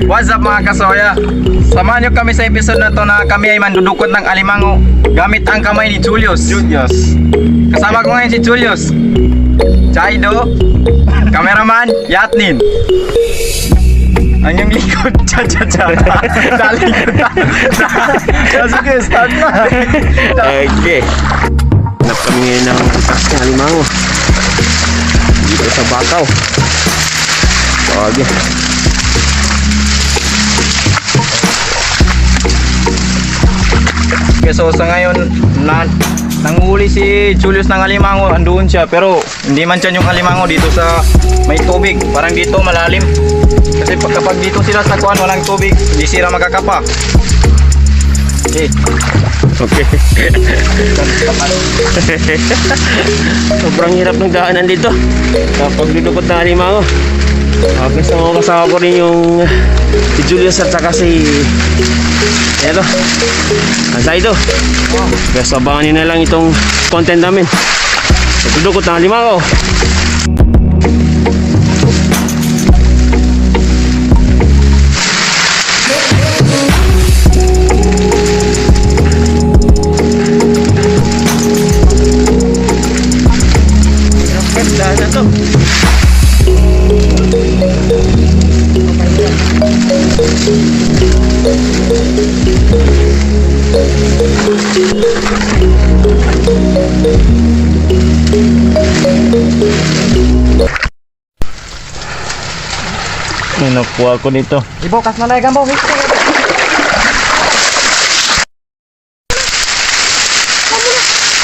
What's up mga kasoya? Samahan nyo kami sa episode na to na kami ay mandudukot ng alimango gamit ang kamay ni Julius. Kasama ko ngayon si Julius, Chaido, cameraman, Yatnin. Ang yung likod, cha-cha-cha. Dalikod na. Sige, start na. Okay. Hanap kami ngayon ng butas ng alimango dito sa Bakaw. Okay. Okay, so sa ngayon nanghuli si Julius ng alimango, andoon siya pero hindi man siya yung alimango dito sa may tubig, parang dito malalim kasi kapag dito sila sa kuan walang tubig hindi sila magkakapa. Okay. Sobrang hirap ng daanan dito kapag dudukot ng alimango. Okay, so kasama ko rin yung si Julius at saka si eto Saido. Kaya sabangan nyo na lang itong content namin sa dudukot ng alimango. Daan na to. Nakuha ko nito. Ibukas na lang gambo.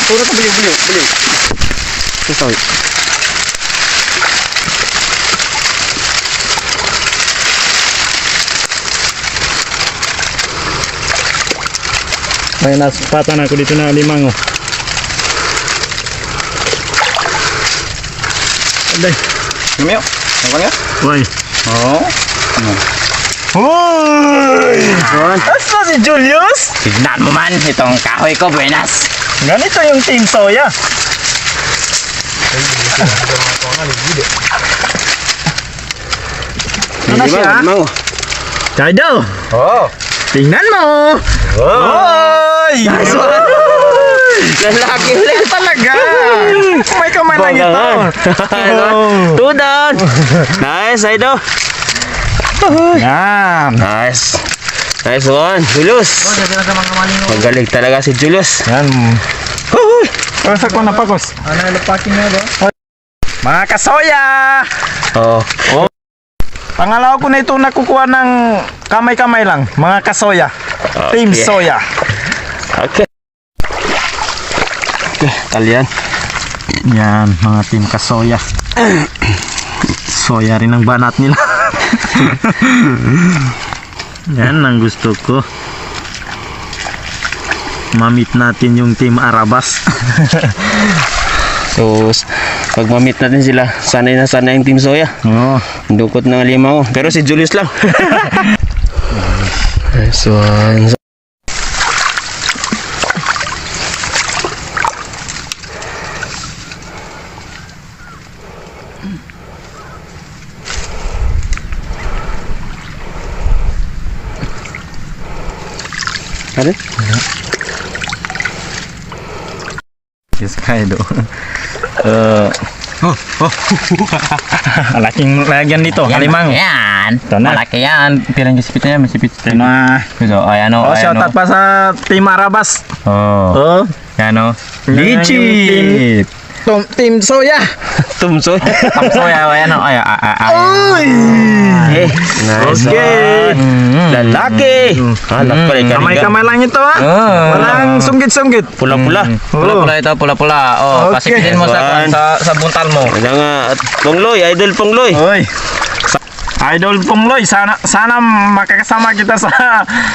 Puro ka beliw. Sorry. May nasupatan ako dito na alimango. Aday. Lumiyo. Ano nga? Uy. Oh. Hoy! Asa si Julius? Tignan mo man itong kahoy ko, buenas. Ganito yung Team Soya. Ano siya? Alimango. Chaido. Oh. Tingnan mo. Hoy! Nice one. Lalaki ulit Talaga. May kamay lang ito. Tudon. Nice, Saido. Yan. Nice. Nice one, Julius. Magaling talaga si Julius. Yan. Pasa ko na pagos. Ano lupakin na ba? Mga kasoya! Oh. Pangalawa ko na ito nakukuha ng kamay-kamay lang. Mga kasoya. Team Okay. Soya. Okay. Okay, talian. Yan, mga team kasoya. Soya rin ang banat nila. Yan ang gusto ko. Mamit natin yung team Arabas. So, pag ma-meet natin sila, sanay na sanay yung Team Soya. Oo. Dukot ng alimango. Pero si Julius lang. Nice one. Ano? Yes, Kaido. Malaking lagyan dito, alimango. Yan. Ito na. Malaki yan. Pilang sipit na yan. Masipit. Ito na. So, ayan o. Oh, shoutout pa sa team Arabas. Oh. Oh. Yan o. Yan Legit. Team Soya. Tumsoy. Tapsoy. Ayan o. Uy! Eh, nice Okay. one. Lalaki. Anak ko rin Kamay-kamay lang ito ha. Walang sunggit-sunggit. Pula-pula. Pula-pula ito. Pula-pula. Oh, Okay. pasipitin mo One. sa buntal mo. Kaya nga, Pongloy, idol Pongloy. Oy. Idol Pongloy, sana makakasama kita sa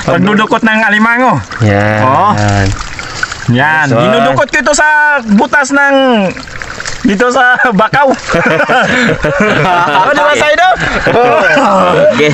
pagdudukot ng alimango. Yan. Oh. Yan, Nice one. dinudukot ko ito sa butas ng dito sa Bakaw. Ano ba, Saido? Okay.